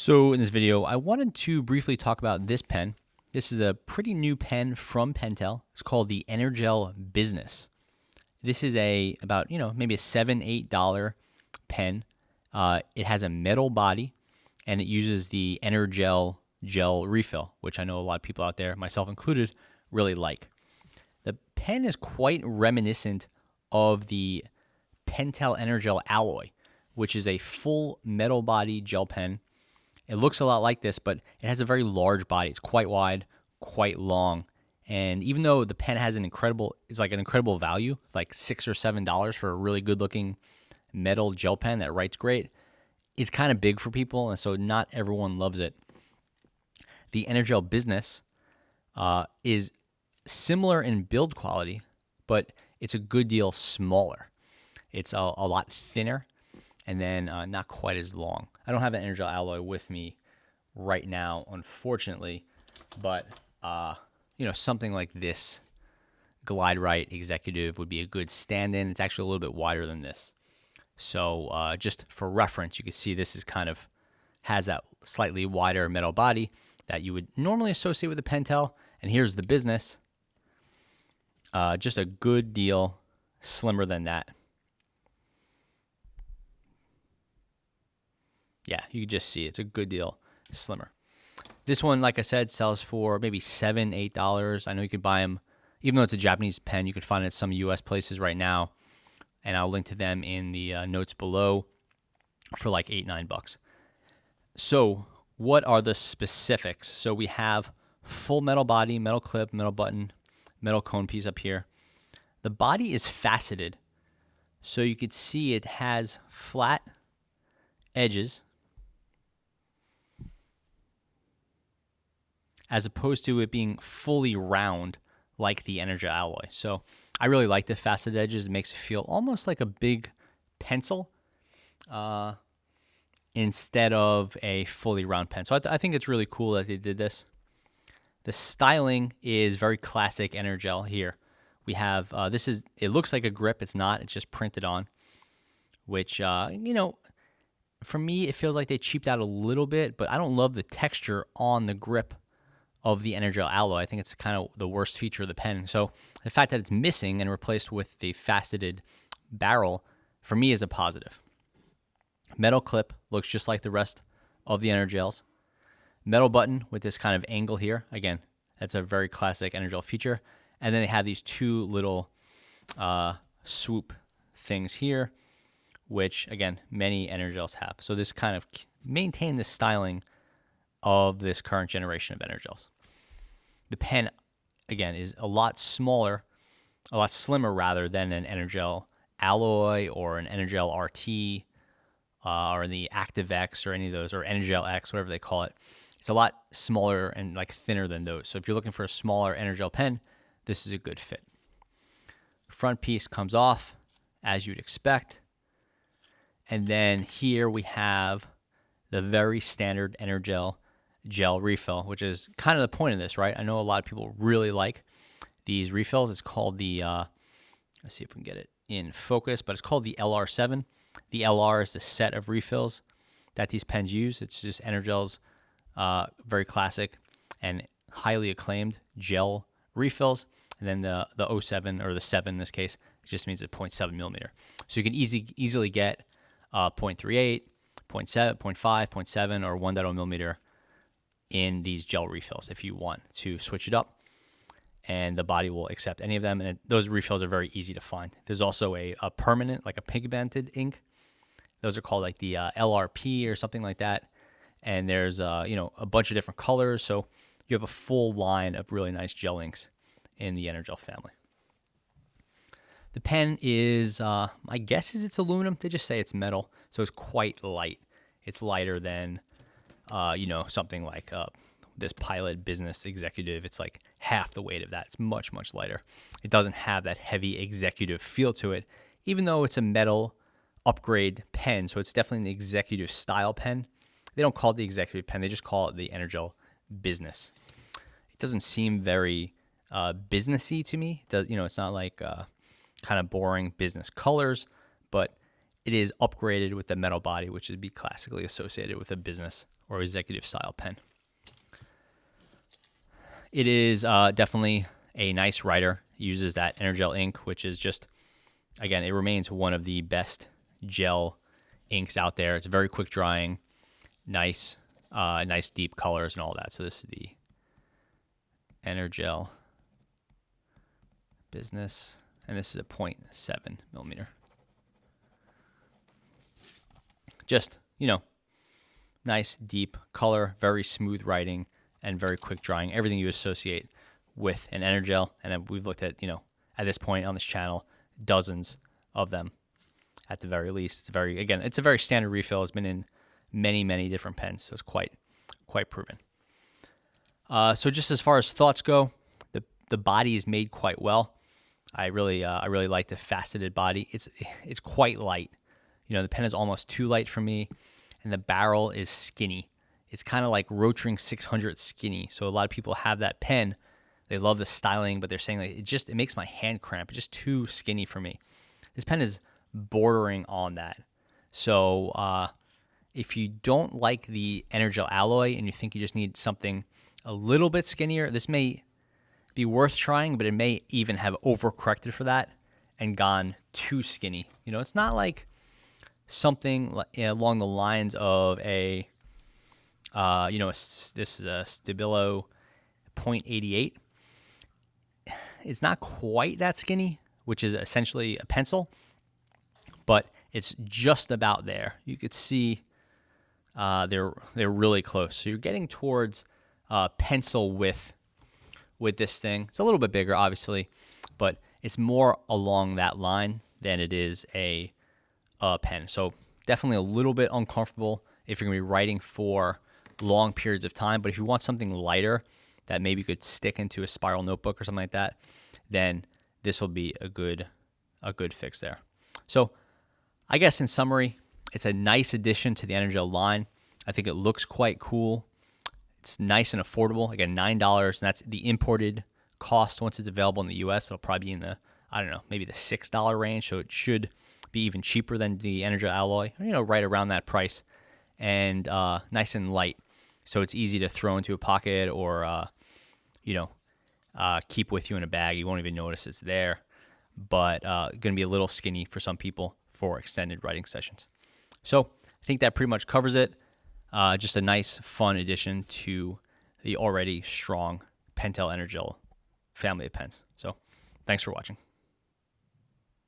So in this video, I wanted to briefly talk about this pen. This is a pretty new pen from Pentel. It's called the Energel Business. This is about maybe a $7-8 pen. It has a metal body, and it uses the Energel gel refill, which I know a lot of people out there, myself included, really like. The pen is quite reminiscent of the Pentel Energel alloy, which is a full metal body gel pen. It looks a lot like this, but it has a very large body. It's quite wide, quite long. And even though the pen has an incredible value, like $6 or $7 for a really good looking metal gel pen that writes great, it's kind of big for people, and so not everyone loves it. The Energel Business is similar in build quality, but it's a good deal smaller. It's a lot thinner, and then not quite as long. I don't have an Energel alloy with me right now, unfortunately, but something like this Glide Right Executive would be a good stand-in. It's actually a little bit wider than this. So just for reference, you can see this is has that slightly wider metal body that you would normally associate with the Pentel. And here's the Business. Just a good deal slimmer than that. Yeah, you can just see it's a good deal slimmer. This one, like I said, sells for maybe $7-8. I know you could buy them, even though it's a Japanese pen, you could find it at some US places right now. And I'll link to them in the notes below for like $8-9. So what are the specifics? So we have full metal body, metal clip, metal button, metal cone piece up here. The body is faceted. So you could see it has flat edges as opposed to it being fully round like the Energel alloy. So I really like the faceted edges. It makes it feel almost like a big pencil instead of a fully round pen. So I think it's really cool that they did this. The styling is very classic Energel here. We have, it looks like a grip. It's not. It's just printed on, which, for me, it feels like they cheaped out a little bit, but I don't love the texture on the grip of the Energel alloy. I think it's kind of the worst feature of the pen. So the fact that it's missing and replaced with the faceted barrel, for me, is a positive. Metal clip looks just like the rest of the Energels. Metal button with this kind of angle here. Again, that's a very classic Energel feature. And then they have these two little swoop things here, which, again, many Energels have. So this kind of maintained the styling of this current generation of Energels. The pen, again, is a lot slimmer rather than an Energel alloy or an Energel RT or the Active X or any of those, or Energel X, whatever they call it. It's a lot smaller and thinner than those. So if you're looking for a smaller Energel pen, this is a good fit. Front piece comes off as you'd expect. And then here we have the very standard Energel gel refill, which is kind of the point of this, right? I know a lot of people really like these refills. It's called the, let's see if we can get it in focus, but it's called the LR7. The LR is the set of refills that these pens use. It's just Energel's very classic and highly acclaimed gel refills. And then the 07, or the 7 in this case, it just means it's 0.7 millimeter. So you can easily get 0.38, 0.7, 0.5, 0.7, or 1.0 millimeter in these gel refills if you want to switch it up, and the body will accept any of them. And those refills are very easy to find. There's also a permanent, like a pigmented ink. Those are called like the LRP or something like that. And there's a bunch of different colors. So you have a full line of really nice gel inks in the Energel family. The pen is, my guess is it's aluminum. They just say it's metal, so it's quite light. It's lighter than something like this Pilot Business Executive. It's like half the weight of that. It's much, much lighter. It doesn't have that heavy executive feel to it, even though it's a metal upgrade pen. So it's definitely an executive style pen. They don't call it the executive pen. They just call it the Energel Business. It doesn't seem very businessy to me. It's not like kind of boring business colors, but it is upgraded with the metal body, which would be classically associated with a business or executive style pen. It is definitely a nice writer. It uses that Energel ink, which is just, again, it remains one of the best gel inks out there. It's very quick drying, nice deep colors and all that. So this is the Energel Business, and this is a 0.7 millimeter. Just, nice deep color, very smooth writing, and very quick drying. Everything you associate with an Energel, and we've looked at, at this point on this channel, dozens of them at the very least. It's a very standard refill. It's been in many, many different pens, so it's quite proven. So just as far as thoughts go, the body is made quite well. I really like the faceted body. It's quite light. The pen is almost too light for me, and the barrel is skinny. It's kind of like Rotring 600 skinny. So a lot of people have that pen. They love the styling, but they're saying like it makes my hand cramp. It's just too skinny for me. This pen is bordering on that. So if you don't like the Energel alloy and you think you just need something a little bit skinnier, this may be worth trying, but it may even have overcorrected for that and gone too skinny. It's not like something along the lines of this is a Stabilo 0.88. It's not quite that skinny, which is essentially a pencil, but it's just about there. You could see they're really close. So you're getting towards pencil width with this thing. It's a little bit bigger, obviously, but it's more along that line than it is a pen. So definitely a little bit uncomfortable if you're going to be writing for long periods of time. But if you want something lighter that maybe you could stick into a spiral notebook or something like that, then this will be a good fix there. So I guess in summary, it's a nice addition to the Energel line. I think it looks quite cool. It's nice and affordable. Again, $9, and that's the imported cost. Once it's available in the US, it'll probably be in the, maybe the $6 range. So it should be even cheaper than the Energel alloy, right around that price. And nice and light. So it's easy to throw into a pocket or, keep with you in a bag. You won't even notice it's there. But going to be a little skinny for some people for extended writing sessions. So I think that pretty much covers it. Just a nice, fun addition to the already strong Pentel Energel family of pens. So thanks for watching.